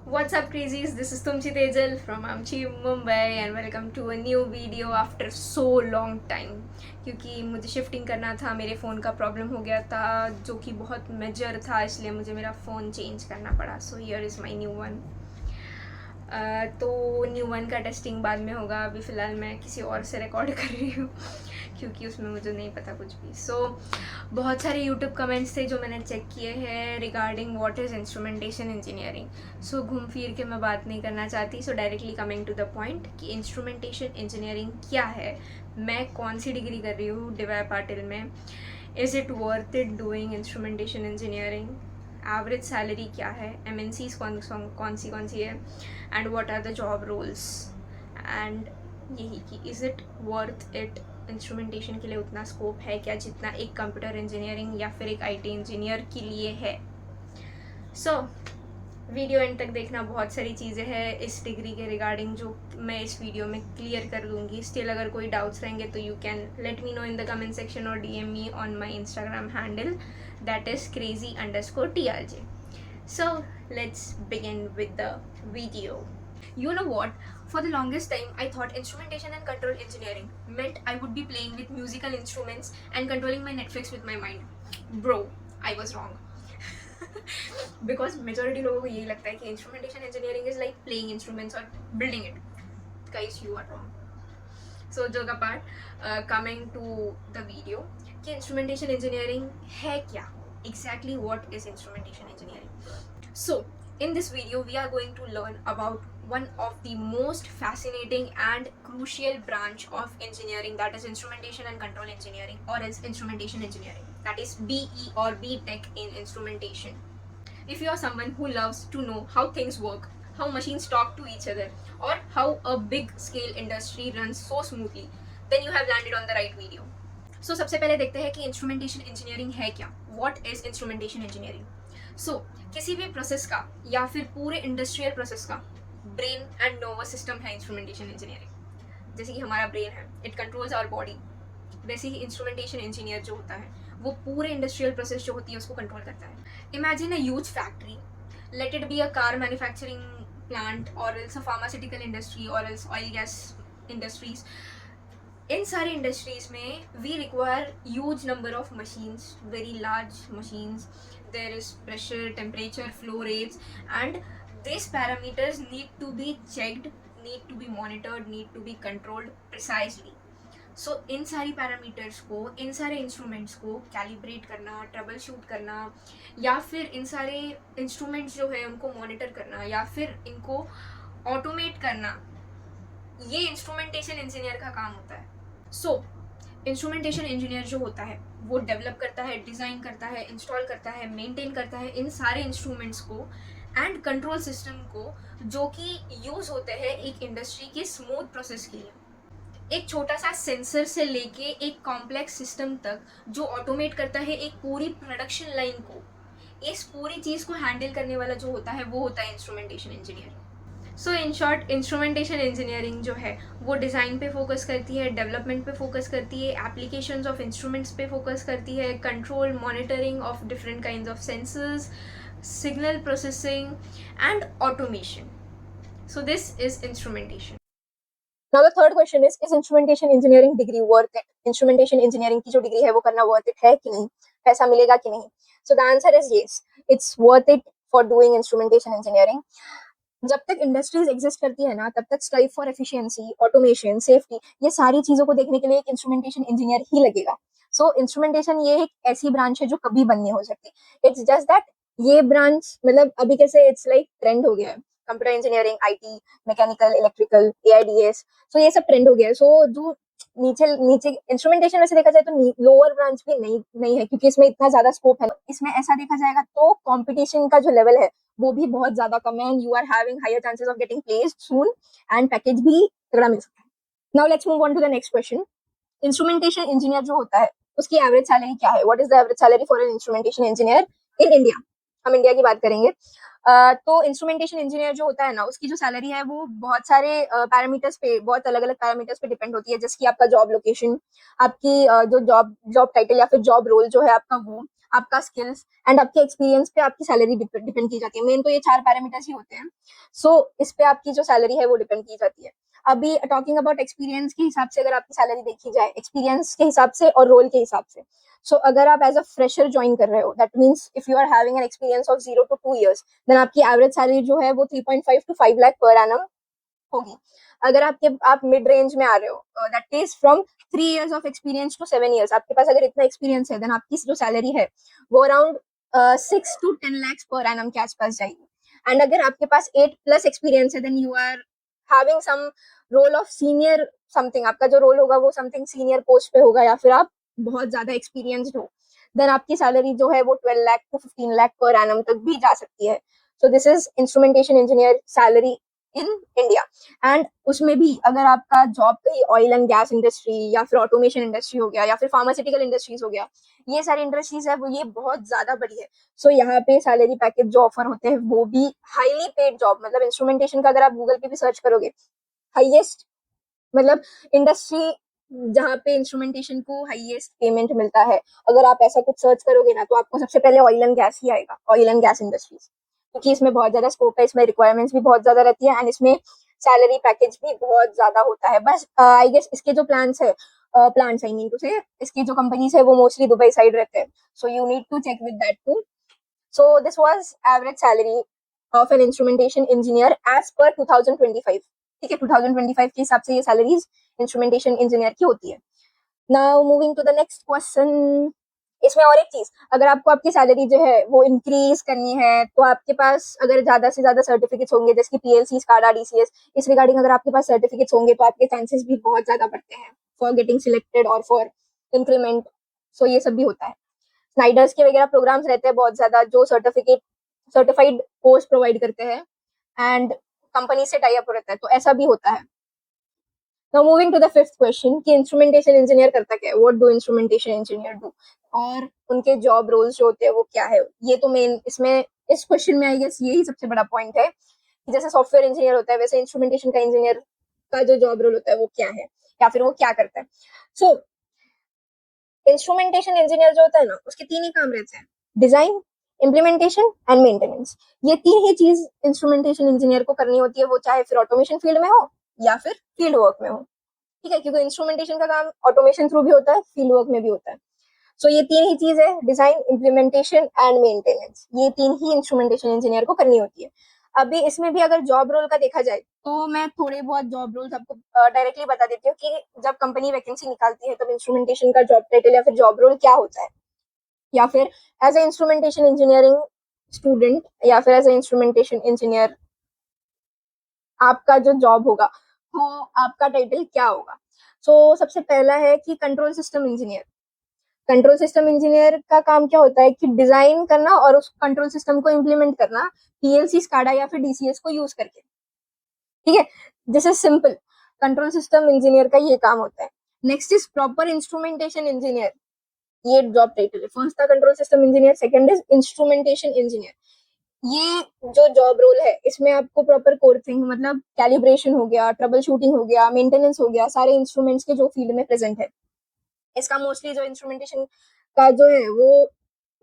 What's up, crazies? This is Tumchi Tejal from Amchi, Mumbai, and welcome to a new video after so long time. क्योंकि मुझे shifting करना था, मेरे phone का problem हो गया था जो कि बहुत मेजर था, इसलिए मुझे मेरा फ़ोन चेंज करना पड़ा. So here is my new one. तो न्यू वन का टेस्टिंग बाद में होगा. अभी फ़िलहाल मैं किसी और से रिकॉर्ड कर रही हूँ क्योंकि उसमें मुझे नहीं पता कुछ भी. बहुत सारे यूट्यूब कमेंट्स थे जो मैंने चेक किए हैं regarding what is instrumentation engineering. घूम फिर के मैं बात नहीं करना चाहती. Directly coming to the point कि इंस्ट्रूमेंटेशन इंजीनियरिंग क्या है, मैं कौन सी डिग्री कर रही हूँ डी वाई पाटिल में, is it worth it doing instrumentation engineering, average salary क्या है, एम एन सीज कौन सी है, and what are the job roles, and यही कि is it worth it, instrumentation के लिए उतना स्कोप है क्या जितना एक कंप्यूटर इंजीनियरिंग या फिर एक आईटी इंजीनियर के लिए है. वीडियो एंड तक देखना. बहुत सारी चीज़ें हैं इस डिग्री के रिगार्डिंग जो मैं इस वीडियो में क्लियर कर दूँगी. स्टिल अगर कोई डाउट्स रहेंगे तो you can let me know in the comment section और DM me on my Instagram handle, that is crazy_trj. So let's begin with the video. You know what? For the longest time, I thought instrumentation and control engineering meant I would be playing with musical instruments and controlling my Netflix with my mind. Bro, I was wrong. Because majority लोगों को यही लगता है कि instrumentation engineering is like playing instruments or building it. Guys, you are wrong. So joke apart, coming to the video, कि instrumentation engineering है क्या? Exactly what is instrumentation engineering? So in this video, we are going to learn about one of the most fascinating and crucial branch of engineering, that is instrumentation and control engineering, or else instrumentation engineering, that is BE or BTech in instrumentation. If you are someone who loves to know how things work, how machines talk to each other, or how a big scale industry runs so smoothly, then you have landed on the right video. सबसे पहले देखते हैं कि instrumentation engineering है क्या. What is instrumentation engineering? किसी भी process का या फिर पूरे इंडस्ट्रियल प्रोसेस का ब्रेन एंड नर्वस सिस्टम है इंस्ट्रूमेंटेशन इंजीनियरिंग. जैसे कि हमारा ब्रेन है, इट कंट्रोल्स आवर बॉडी, वैसे ही इंस्ट्रूमेंटेशन इंजीनियर जो होता है वो पूरे इंडस्ट्रियल प्रोसेस जो होती है उसको कंट्रोल करता है. Imagine a huge factory, let it be a car manufacturing plant और एल्स अ फार्मास्यूटिकल इंडस्ट्री और एल्स ऑयल गैस इंडस्ट्रीज. इन सारे इंडस्ट्रीज में we require huge number of machines, very large machines. There is pressure, temperature, flow rates, and these parameters need to be checked, need to be monitored, need to be controlled precisely. इन सारी parameters को, इन सारे instruments को calibrate करना, trouble shoot करना, या फिर इन सारे instruments जो है उनको मॉनिटर करना या फिर इनको ऑटोमेट करना, ये इंस्ट्रूमेंटेशन इंजीनियर का काम होता है. इंस्ट्रूमेंटेशन इंजीनियर जो होता है वो डेवलप करता है, डिज़ाइन करता है, इंस्टॉल करता है, मेंटेन करता है इन सारे इंस्ट्रूमेंट्स को एंड कंट्रोल सिस्टम को जो कि यूज़ होते हैं एक इंडस्ट्री के स्मूथ प्रोसेस के लिए. एक छोटा सा सेंसर से लेके एक कॉम्प्लेक्स सिस्टम तक जो ऑटोमेट करता है एक पूरी प्रोडक्शन लाइन को, इस पूरी चीज़ को हैंडल करने वाला जो होता है वो होता है instrumentation engineer. In short, instrumentation engineering जो है वो डिज़ाइन पे फोकस करती है, डेवलपमेंट पे फोकस करती है, एप्लीकेशंस ऑफ इंस्ट्रूमेंट्स पे फोकस करती है, control, monitoring of different kinds of sensors, signal processing and automation. This is instrumentation. Now the third question is instrumentation engineering degree worth it? Instrumentation engineering की जो degree है वो करना worth it है कि नहीं, पैसा मिलेगा कि नहीं? The answer is yes, it's worth it for doing instrumentation engineering. जब तक इंडस्ट्रीज एग्जिस्ट करती है ना, तब तक strive for efficiency, automation, safety, ये सारी चीजों को देखने के लिए एक इंस्ट्रूमेंटेशन इंजीनियर ही लगेगा. इंस्ट्रूमेंटेशन ये एक ऐसी ब्रांच है जो कभी बंद नहीं हो सकती. इट्स जस्ट दैट ये ब्रांच मतलब अभी कैसे इट्स लाइक ट्रेंड हो गया है. Computer engineering, IT, mechanical, electrical, AIDS, ये सब ट्रेंड हो गया है. जो नीचे नीचे इंस्ट्रूमेंटेशन वैसे देखा जाए तो लोअर ब्रांच भी नहीं है क्योंकि इसमें इतना ज्यादा स्कोप है. इसमें ऐसा देखा जाएगा तो कंपटीशन का जो लेवल है वो भी बहुत ज्यादा कम है. You are having higher chances of getting placed soon and package भी तगड़ा मिल सकता है. Now let's move on to the next question. Instrumentation engineer जो होता है उसकी एवरेज सैलरी क्या है? What is the average salary for an instrumentation engineer in India? हम इंडिया की बात करेंगे. तो इंस्ट्रूमेंटेशन इंजीनियर जो होता है ना, उसकी जो सैलरी है वो बहुत सारे पैरामीटर्स पे, बहुत अलग अलग पैरामीटर्स पे डिपेंड होती है. जैसे कि आपका जॉब लोकेशन, आपकी जो जॉब टाइटल या फिर जॉब रोल जो है आपका, वो आपका स्किल्स एंड आपके एक्सपीरियंस पे आपकी सैलरी डिपेंड की जाती है। मेन तो ये 4 पैरामीटर्स ही होते हैं। सो इस पे आपकी जो सैलरी है वो डिपेंड की जाती है। अभी टॉकिंग अबाउट एक्सपीरियंस के हिसाब से अगर आपकी सैलरी देखी जाए एक्सपीरियंस के हिसाब से और रोल के हिसाब से, सो अगर आप एज अ फ्रेशर ज्वाइन कर रहे हो, that means if you are having an experience of 0 to 2 years, then आपकी एवरेज सैलरी जो है वो 3.5 to 5 लाख पर एनम होगी। अगर आप मिड रेंज में आ रहे हो, that is from 3 years of experience to 7 years, आपके पास अगर इतना एक्सपीरियंस है, देन आपकी जो सैलरी है वो around 6 to 10 lakhs per annum के आसपास जाएगी। एंड अगर आपके पास 8+ एक्सपीरियंस है, then you are having some role of senior something, आपका जो रोल होगा वो समथिंग सीनियर पोस्ट पे होगा, या फिर आप बहुत ज्यादा एक्सपीरियंस्ड हो, देन आपकी सैलरी जो है वो 12 lakh to 15 lakh per annum तक भी जा सकती है। So this is instrumentation engineer salary in India. And उसमें भी अगर आपका जॉब कहीं ऑयल एंड गैस इंडस्ट्री या फिर ऑटोमेशन इंडस्ट्री हो गया या फिर फार्मास्यूटिकल इंडस्ट्रीज हो गया, ये सारी इंडस्ट्रीज है वो ये बहुत ज्यादा बड़ी है। सो यहाँ पे सैलरी पैकेज जो ऑफर होते हैं वो भी हाईली पेड जॉब, मतलब इंस्ट्रूमेंटेशन का अगर आप गूगल पे भी सर्च करोगे, हाईएस्ट मतलब इंडस्ट्री जहाँ पे इंस्ट्रूमेंटेशन को हाईएस्ट पेमेंट मिलता है, अगर आप ऐसा कुछ सर्च करोगे ना तो आपको सबसे पहले ऑयल एंड गैस ही आएगा, ऑयल एंड गैस इंडस्ट्रीज, क्योंकि इसमें बहुत ज्यादा स्कोप है, इसमें रिक्वायरमेंट्स भी बहुत ज्यादा रहती है एंड इसमें सैलरी पैकेज भी बहुत ज्यादा होता है। बस आई गेस इसके जो प्लान्स है, प्लान्स आई मीन टू से, इसकी जो कंपनीज है वो मोस्टली दुबई साइड रहते हैं, so you need to check with that too. So this was average salary of an instrumentation engineer as per 2025। ठीक है, 2025 के हिसाब से ये सैलरीज इंस्ट्रूमेंटेशन इंजीनियर की होती है। Now moving to the next question. इसमें और एक चीज, अगर आपको आपकी सैलरी जो है वो इंक्रीज करनी है तो आपके पास अगर ज्यादा से ज्यादा सर्टिफिकेट्स होंगे, जैसे कि पीएलसी, स्काडा, डीसीएस, इस रिगार्डिंग अगर आपके पास सर्टिफिकेट्स होंगे तो आपके चांसेस भी बहुत ज्यादा बढ़ते हैं फॉर गेटिंग सिलेक्टेड और फॉर इंक्रीमेंट। सो ये सब भी होता है। स्नाइडर्स के वगैरह प्रोग्राम्स रहते हैं बहुत ज्यादा जो सर्टिफाइड कोर्स प्रोवाइड करते हैं एंड कंपनी से टाई अप रहता है, तो ऐसा भी होता है। Now moving to the fifth question कि इंस्ट्रूमेंटेशन इंजीनियर करता क्या है, what do instrumentation engineer do, और उनके जॉब रोल्स जो होते हैं वो क्या है। ये तो मेन इसमें इस क्वेश्चन में आई गेस यही सबसे बड़ा पॉइंट है कि जैसे सॉफ्टवेयर इंजीनियर होता है वैसे इंस्ट्रूमेंटेशन का इंजीनियर का जो जॉब रोल होता है वो क्या है या फिर वो क्या करता है। सो इंस्ट्रूमेंटेशन इंजीनियर जो होता है ना उसके 3 ही काम रहते हैं, डिजाइन, इम्प्लीमेंटेशन एंड मेंटेनेंस। ये 3 ही चीज इंस्ट्रूमेंटेशन इंजीनियर को करनी होती है, वो चाहे फिर ऑटोमेशन फील्ड में हो या फिर फील्ड वर्क में हो। ठीक है, क्योंकि इंस्ट्रूमेंटेशन का काम ऑटोमेशन थ्रू भी होता है, फील्ड वर्क में भी होता है। सो ये 3 ही चीज है, डिजाइन, इम्प्लीमेंटेशन एंड मेंटेनेंस, ये 3 ही इंस्ट्रूमेंटेशन इंजीनियर को करनी होती है। अभी इसमें भी अगर जॉब रोल का देखा जाए तो मैं थोड़े बहुत जॉब रोल्स आपको डायरेक्टली बता देती हूँ कि जब कंपनी वैकेंसी निकालती है तब इंस्ट्रूमेंटेशन का जॉब टाइटल या फिर जॉब रोल क्या होता है, या फिर as a instrumentation engineering student या फिर एज ए इंस्ट्रूमेंटेशन इंजीनियर आपका जो जॉब होगा वो आपका टाइटल क्या होगा। सबसे पहला है कि control system engineer. Control system engineer का काम क्या होता है कि डिजाइन करना और उस कंट्रोल सिस्टम को इम्प्लीमेंट करना पीएलसी, स्काडा या फिर डीसीएस को यूज करके। ठीक है, this is simple, control system engineer का ये काम होता है। Next is proper instrumentation engineer, ये जॉब टाइटल है। फर्स्ट था control system engineer, second is instrumentation engineer. ये जो जॉब रोल है इसमें आपको प्रॉपर कोर थिंग मतलब कैलिब्रेशन हो गया, ट्रबल शूटिंग हो गया, मेंटेनेंस हो गया, सारे इंस्ट्रूमेंट्स के जो फील्ड में प्रेजेंट है, इसका मोस्टली जो इंस्ट्रूमेंटेशन का जो है वो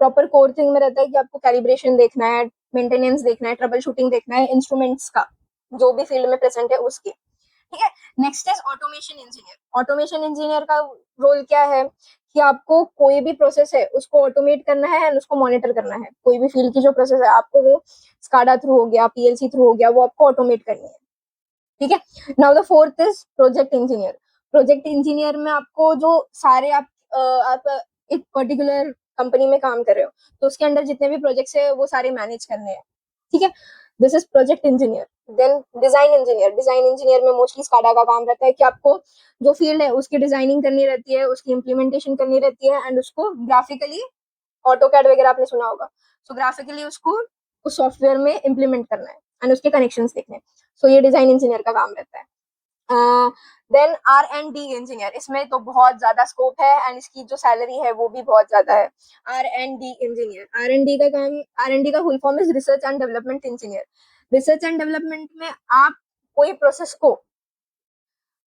प्रॉपर कोर थिंग में रहता है कि आपको कैलिब्रेशन देखना है, मेंटेनेंस देखना है, ट्रबल शूटिंग देखना है इंस्ट्रूमेंट्स का जो भी फील्ड में प्रेजेंट है उसके। ठीक है, next is automation engineer. Automation engineer का रोल क्या है कि आपको कोई भी प्रोसेस है उसको ऑटोमेट करना है एंड उसको मॉनिटर करना है। कोई भी फील्ड की जो प्रोसेस है आपको वो स्काडा थ्रू हो गया, पीएलसी थ्रू हो गया, वो आपको ऑटोमेट करनी है। ठीक है, now the fourth is project engineer. Project engineer में आपको जो सारे आप एक पर्टिकुलर कंपनी में काम कर रहे हो तो उसके अंदर जितने भी प्रोजेक्ट्स है वो सारे मैनेज करने हैं। ठीक है, this is project engineer. Then design engineer. Design engineer में मोस्टली स्काडा का काम रहता है कि आपको जो फील्ड है उसकी डिजाइनिंग करनी रहती है, उसकी इम्प्लीमेंटेशन करनी रहती है एंड उसको ग्राफिकली, ऑटो कैड वगैरह आपने सुना होगा, सो ग्राफिकली उसको उस सॉफ्टवेयर में इम्प्लीमेंट करना है एंड उसके कनेक्शंस देखने हैं। सो ये डिजाइन इंजीनियर का काम रहता है। देन R&D इंजीनियर, इसमें तो बहुत ज्यादा स्कोप है एंड इसकी जो सैलरी है वो भी बहुत ज्यादा है। R&D इंजीनियर, R&D का काम, R&D का full form is research and development engineer. Research and development में आप कोई प्रोसेस को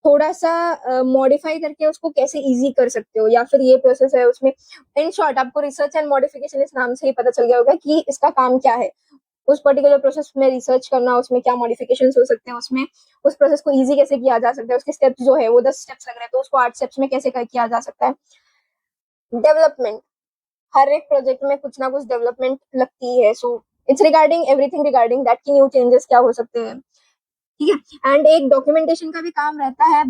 थोड़ा सा मॉडिफाई करके उसको कैसे इजी कर सकते हो, या फिर ये प्रोसेस है उसमें। इन शॉर्ट आपको रिसर्च एंड मॉडिफिकेशन इस नाम से ही पता चल गया होगा कि इसका काम क्या है। उस पर्टिकुलर प्रोसेस में रिसर्च करना, उसमें क्या मॉडिफिकेशंस हो सकते हैं, उसमें उस प्रोसेस को इजी कैसे किया जा सकता है, उसके स्टेप्स जो है वो 10 स्टेप्स लग रहे हैं तो उसको 8 स्टेप्स में कैसे किया जा सकता है। डेवलपमेंट, हर एक प्रोजेक्ट में कुछ ना कुछ डेवलपमेंट लगती है। So it's regarding everything regarding that की न्यू चेंजेस क्या हो सकते हैं, ठीक है। एंड एक डॉक्यूमेंटेशन का भी काम रहता है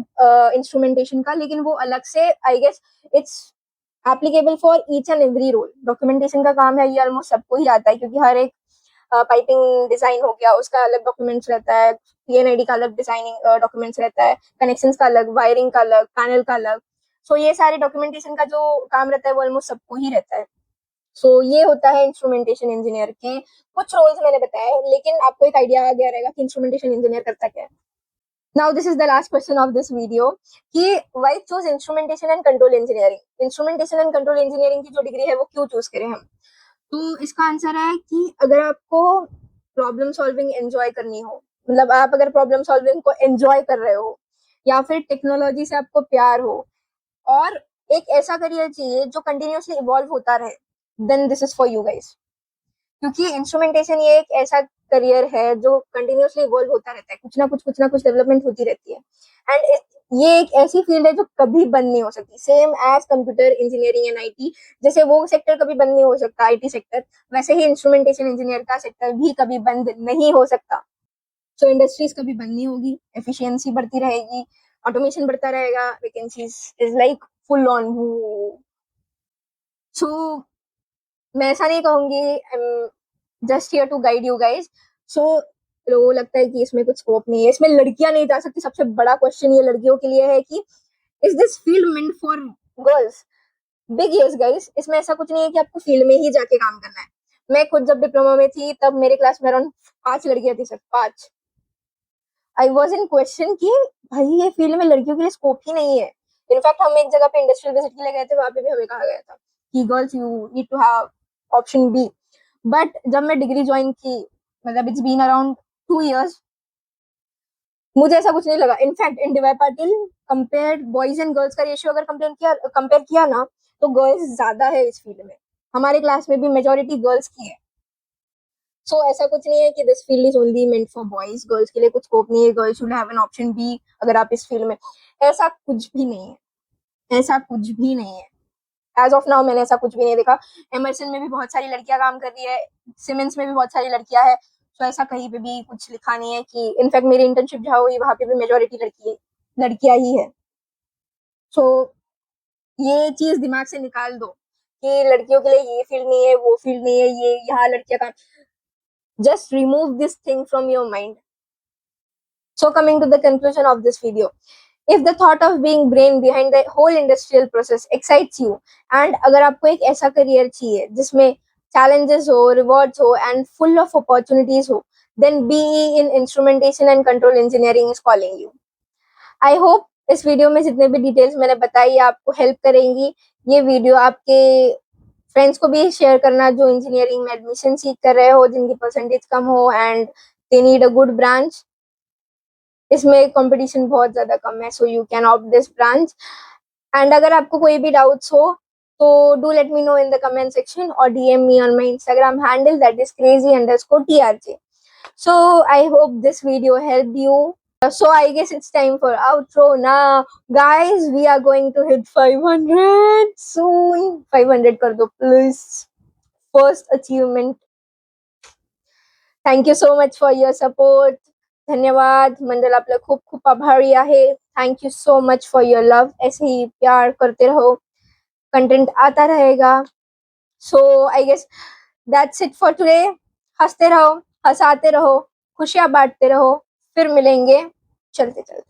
इंस्ट्रूमेंटेशन का, लेकिन वो अलग से I guess it's applicable for each and every role. Documentation का काम है ये ऑलमोस्ट सबको ही आता है, क्योंकि हर एक पाइपिंग डिजाइन हो गया उसका अलग डॉक्यूमेंट्स रहता है, पीएनआईडी का अलग डिजाइनिंग डॉक्यूमेंट्स रहता है, कनेक्शंस का अलग, वायरिंग का अलग, पैनल का अलग। सो ये सारे डॉक्यूमेंटेशन का जो काम रहता है वो ऑलमोस्ट सबको ही रहता है। सो ये होता है इंस्ट्रूमेंटेशन इंजीनियर के कुछ रोल्स मैंने बताए, लेकिन आपको एक आइडिया आ गया रहेगा कि इंस्ट्रूमेंटेशन इंजीनियर करता क्या है। Now this is the last question of this video कि why choose instrumentation and control engineering. Instrumentation and control engineering की जो डिग्री है वो क्यों चूज करें हम। तो इसका आंसर है कि अगर आपको प्रॉब्लम सॉल्विंग एंजॉय करनी हो, मतलब आप अगर प्रॉब्लम सॉल्विंग को एंजॉय कर रहे हो, या फिर टेक्नोलॉजी से आपको प्यार हो, और एक ऐसा करियर चाहिए जो कंटिन्यूअसली इवॉल्व होता रहे, then this is for you guys. क्योंकि इंस्ट्रूमेंटेशन ये एक ऐसा करियर है जो कंटिन्यूअसली इवॉल्व होता रहता है, कुछ ना कुछ डेवलपमेंट होती रहती है। एंड ये एक ऐसी फील्ड है जो कभी बंद नहीं हो सकती, same as computer engineering and IT. जैसे वो सेक्टर कभी बंद नहीं हो सकता आईटी सेक्टर, वैसे ही इंस्ट्रूमेंटेशन इंजीनियर का सेक्टर भी कभी बंद नहीं हो सकता। सो इंडस्ट्रीज कभी बंद नहीं होगी, एफिशिएंसी बढ़ती रहेगी, ऑटोमेशन बढ़ता रहेगा, vacancies is like full on. So मैं ऐसा नहीं कहूंगी, just here to guide you guys. So लोगों लगता है कि इसमें कुछ स्कोप नहीं है, इसमें लड़कियां नहीं जा सकती। सबसे बड़ा क्वेश्चन ये लड़कियों के लिए है कि is this field meant for girls. Big yes guys, इसमें ऐसा कुछ नहीं है कि आपको फील्ड में ही जाके काम करना है। मैं खुद जब डिप्लोमा में थी तब मेरे क्लास में अराउंड 5 लड़कियां थी, सिर्फ 5। आई वॉज इन क्वेश्चन कि भाई ये फील्ड में लड़कियों के लिए स्कोप ही नहीं है। इनफैक्ट हम एक जगह पे इंडस्ट्रियल विजिट के लिए गए थे, वहां पे भी हमें कहा गया था कि girls you need to have option B. But जब मैं डिग्री ज्वाइन की, मतलब इट्स बीन अराउंड 2 years, मुझे ऐसा कुछ नहीं लगा। In fact in DY Patil compare boys and girls का रेशियो अगर कंपेयर किया ना, तो गर्ल्स ज्यादा है इस फील्ड में। हमारे क्लास में भी मेजोरिटी गर्ल्स की है। सो ऐसा कुछ नहीं है कि this field is only meant for boys, girls के लिए कुछ स्कोप नहीं है, girls should have an option B अगर आप इस फील्ड में। ऐसा कुछ भी नहीं है, ऐसा कुछ भी नहीं है। एज ऑफ नाउ मैंने ऐसा कुछ भी नहीं देखा। एमर्सन में भी बहुत सारी लड़कियां काम कर रही है, सीमेंस में भी बहुत सारी लड़कियां है। तो ऐसा कहीं पे भी कुछ लिखा नहीं है कि, इनफैक्ट मेरी इंटर्नशिप जहाँ हुई वहां पे भी मेजोरिटी लड़कियां ही है। सो ये चीज दिमाग से निकाल दो कि लड़कियों के लिए ये फील्ड नहीं है, वो फील्ड नहीं है, ये यहाँ लड़कियां काम। Just remove this thing from your mind. So coming to the conclusion of this video, if the thought of being brain behind the whole industrial process excites you, and अगर आपको एक ऐसा करियर चाहिए जिसमें challenges हो, rewards हो, and full of opportunities हो, then BE in instrumentation and control engineering is calling you. I hope इस वीडियो में जितने भी डिटेल्स मैंने बताई आपको हेल्प करेंगी। ये वीडियो आपके फ्रेंड्स को भी शेयर करना जो इंजीनियरिंग में एडमिशन सीख कर रहे हो, जिनकी परसेंटेज कम हो and they need a good branch. इसमें कंपटीशन बहुत ज्यादा कम है, so you can opt this branch. And अगर आपको कोई भी डाउट्स हो तो do let me know in the comment section और DM me on my Instagram handle that is crazy_trj. So I hope this video helped you. So I guess it's time for outro now. Guys, we are going to hit 500 soon. 500 कर दो please. First achievement. Thank you so much for your support. धन्यवाद मंडल, आपलं खूप खूप आभारी आहे. Thank you so much for your love. ऐसे ही प्यार करते रहो, कंटेंट आता रहेगा. So I guess that's it for today. हंसते रहो, हंसाते रहो, खुशियां बांटते रहो. फिर मिलेंगे चलते चलते.